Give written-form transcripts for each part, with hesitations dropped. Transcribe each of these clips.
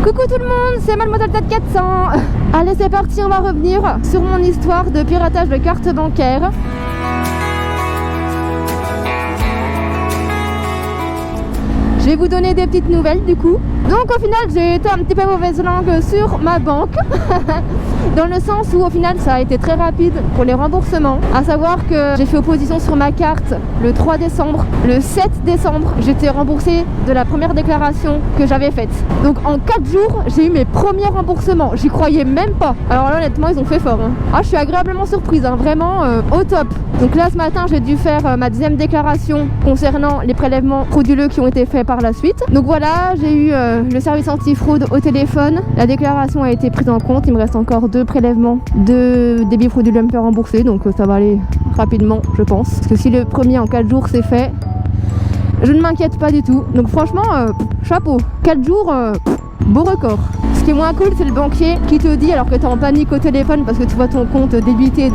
Coucou tout le monde, c'est Mademoiselle Tête 400. Allez c'est parti, on va revenir sur mon histoire de piratage de cartes bancaires. Je vais vous donner des petites nouvelles du coup. Donc au final j'ai été un petit peu mauvaise langue sur ma banque dans le sens où au final ça a été très rapide pour les remboursements. À savoir que j'ai fait opposition sur ma carte le 3 décembre. Le 7 décembre j'étais remboursée de la première déclaration que j'avais faite. Donc en 4 jours j'ai eu mes premiers remboursements. J'y croyais même pas. Alors là honnêtement ils ont fait fort. Ah je suis agréablement surprise, vraiment au top. Donc là ce matin j'ai dû faire ma deuxième déclaration concernant les prélèvements frauduleux qui ont été faits par la suite. Donc voilà, j'ai eu le service anti-fraude au téléphone. La déclaration a été prise en compte. Il me reste encore 2 prélèvements de débits frauduleux à me faire rembourser. Donc ça va aller rapidement je pense. Parce que si le premier en 4 jours c'est fait, je ne m'inquiète pas du tout. Donc franchement, chapeau. 4 jours, beau record. Ce qui est moins cool, c'est le banquier qui te dit, alors que tu es en panique au téléphone parce que tu vois ton compte débité,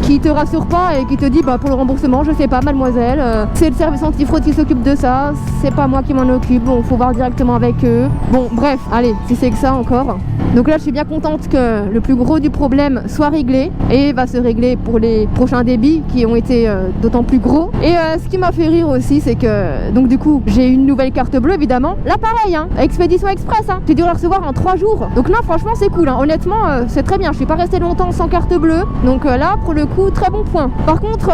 qui te rassure pas et qui te dit bah pour le remboursement, je sais pas mademoiselle, c'est le service anti-fraude qui s'occupe de ça, c'est pas moi qui m'en occupe, bon faut voir directement avec eux. Bon bref, allez, si c'est que ça encore. Donc là je suis bien contente que le plus gros du problème soit réglé et va se régler pour les prochains débits qui ont été d'autant plus gros. Et ce qui m'a fait rire aussi c'est que donc du coup j'ai une nouvelle carte bleue évidemment. Là pareil, Expédition Express, j'ai dû la recevoir en 3 jours. Donc là franchement c'est cool, honnêtement c'est très bien. Je suis pas restée longtemps sans carte bleue. Donc là pour le coup très bon point. Par contre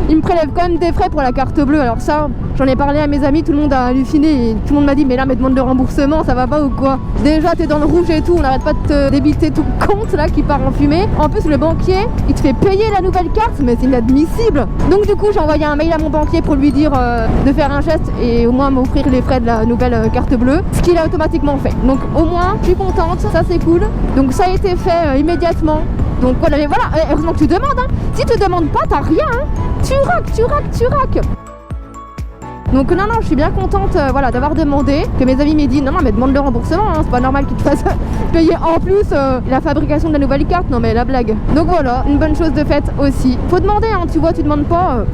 il me prélève quand même des frais pour la carte bleue. Alors ça, j'en ai parlé à mes amis, tout le monde a halluciné et tout le monde m'a dit mais là, mais demande de remboursement, ça va pas ou quoi? Déjà t'es dans le rouge et tout, on n'arrête pas de te débiter tout le compte là qui part en fumée. En plus le banquier, il te fait payer la nouvelle carte, mais c'est inadmissible. Donc du coup j'ai envoyé un mail à mon banquier pour lui dire de faire un geste et au moins m'offrir les frais de la nouvelle carte bleue, ce qu'il a automatiquement fait. Donc au moins je suis contente, ça c'est cool. Donc ça a été fait immédiatement. Donc voilà, mais voilà, heureusement que tu demandes, Si tu demandes pas, t'as rien, Tu raques. Donc non, je suis bien contente voilà, d'avoir demandé, que mes amis m'aient dit non mais demande le remboursement, c'est pas normal qu'ils te fassent payer en plus la fabrication de la nouvelle carte, non mais la blague. Donc voilà, une bonne chose de faite aussi. Faut demander, tu vois, tu demandes pas,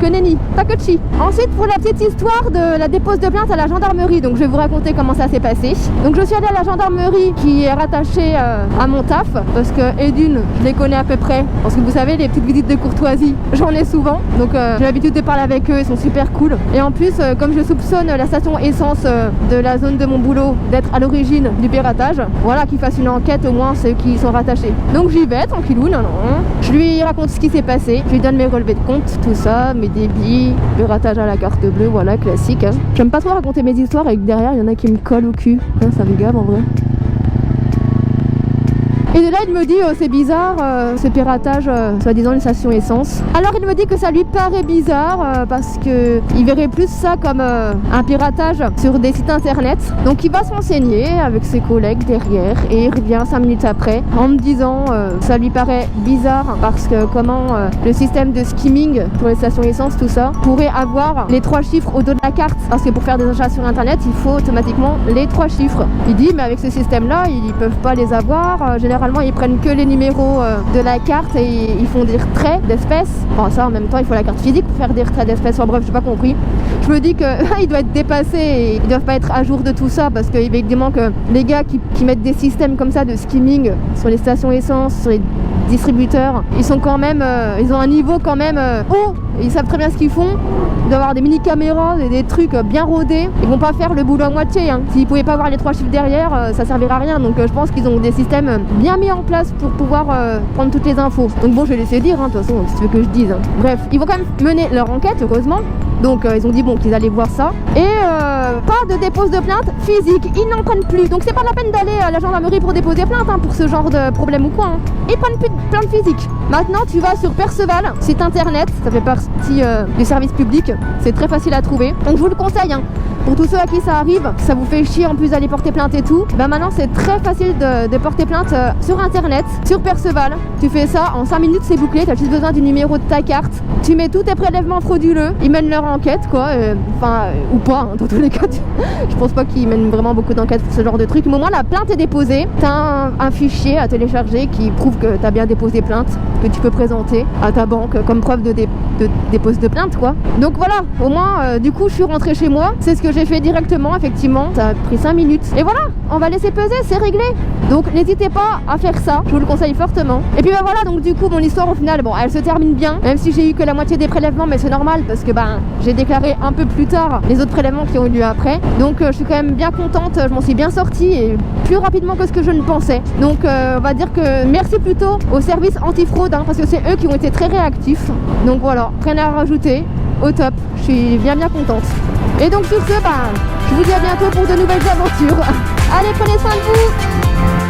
que nenni, takochi. Ensuite pour la petite histoire de la dépose de plainte à la gendarmerie, donc je vais vous raconter comment ça s'est passé. Donc je suis allée à la gendarmerie qui est rattachée à mon taf, parce que Edune, je les connais à peu près, parce que vous savez les petites visites de courtoisie, j'en ai souvent, donc j'ai l'habitude de parler avec eux, ils sont super cool. Et en plus comme je soupçonne la station essence de la zone de mon boulot d'être à l'origine du piratage, voilà, qu'ils fassent une enquête au moins ceux qui sont rattachés. Donc j'y vais tranquillou, je lui raconte ce qui s'est passé, je lui donne mes relevés de compte, tout ça, mes débits, piratage à la carte bleue, voilà, classique. J'aime pas trop raconter mes histoires et que derrière il y en a qui me collent au cul, ça me gave en vrai. Et de là il me dit c'est bizarre ce piratage soi-disant une station essence. Alors il me dit que ça lui paraît bizarre parce que il verrait plus ça comme un piratage sur des sites internet. Donc il va se renseigner avec ses collègues derrière et il revient 5 minutes après en me disant ça lui paraît bizarre parce que comment le système de skimming pour les stations essence tout ça pourrait avoir les 3 chiffres au dos de la carte, parce que pour faire des achats sur internet il faut automatiquement les 3 chiffres. Il dit mais avec ce système là ils peuvent pas les avoir, généralement ils prennent que les numéros de la carte et ils font des retraits d'espèces. Bon ça en même temps il faut la carte physique pour faire des retraits d'espèces, enfin bref j'ai pas compris. Je me dis que il doit être dépassé et ils doivent pas être à jour de tout ça, parce que évidemment que les gars qui mettent des systèmes comme ça de skimming sur les stations essence, sur les distributeurs, ils sont quand même ils ont un niveau quand même haut, ils savent très bien ce qu'ils font. Ils doivent avoir des mini caméras, des trucs bien rodés, ils vont pas faire le boulot à moitié, S'ils pouvaient pas avoir les 3 chiffres derrière ça servira à rien. Donc je pense qu'ils ont des systèmes bien mis en place pour pouvoir prendre toutes les infos. Donc bon je vais laisser dire de toute façon si tu veux que je dise. Bref, ils vont quand même mener leur enquête heureusement. Donc ils ont dit bon qu'ils allaient voir ça. Et pas de dépose de plainte physique, ils n'en prennent plus. Donc c'est pas la peine d'aller à la gendarmerie pour déposer plainte pour ce genre de problème ou quoi. Ils prennent plus de plainte physique. Maintenant tu vas sur Perceval, site internet, ça fait partie du service public, c'est très facile à trouver. Donc je vous le conseille pour tous ceux à qui ça arrive, ça vous fait chier en plus d'aller porter plainte et tout. Maintenant c'est très facile de porter plainte sur internet, sur Perceval. Tu fais ça en 5 minutes, c'est bouclé, tu as juste besoin du numéro de ta carte. Tu mets tous tes prélèvements frauduleux, ils mènent leur enquête quoi, ou pas dans tous les cas. Je pense pas qu'ils mènent vraiment beaucoup d'enquêtes pour ce genre de truc, mais au moins la plainte est déposée. T'as un fichier à télécharger qui prouve que t'as bien déposé plainte, que tu peux présenter à ta banque comme preuve de dépose de plainte quoi. Donc voilà, au moins du coup je suis rentrée chez moi, c'est ce que j'ai fait directement, effectivement, ça a pris 5 minutes. Et voilà, on va laisser peser, c'est réglé. Donc n'hésitez pas à faire ça, je vous le conseille fortement. Et puis bah voilà, donc du coup mon histoire au final, bon, elle se termine bien, même si j'ai eu que la moitié des prélèvements, mais c'est normal parce que j'ai déclaré un peu plus tard les autres prélèvements qui ont eu lieu après. Donc je suis quand même bien contente, je m'en suis bien sortie et plus rapidement que ce que je ne pensais. Donc on va dire que merci plutôt au service antifraude, parce que c'est eux qui ont été très réactifs. Donc voilà, rien à rajouter, au top, je suis bien contente. Et donc sur ce, je vous dis à bientôt pour de nouvelles aventures. Allez, prenez soin de vous.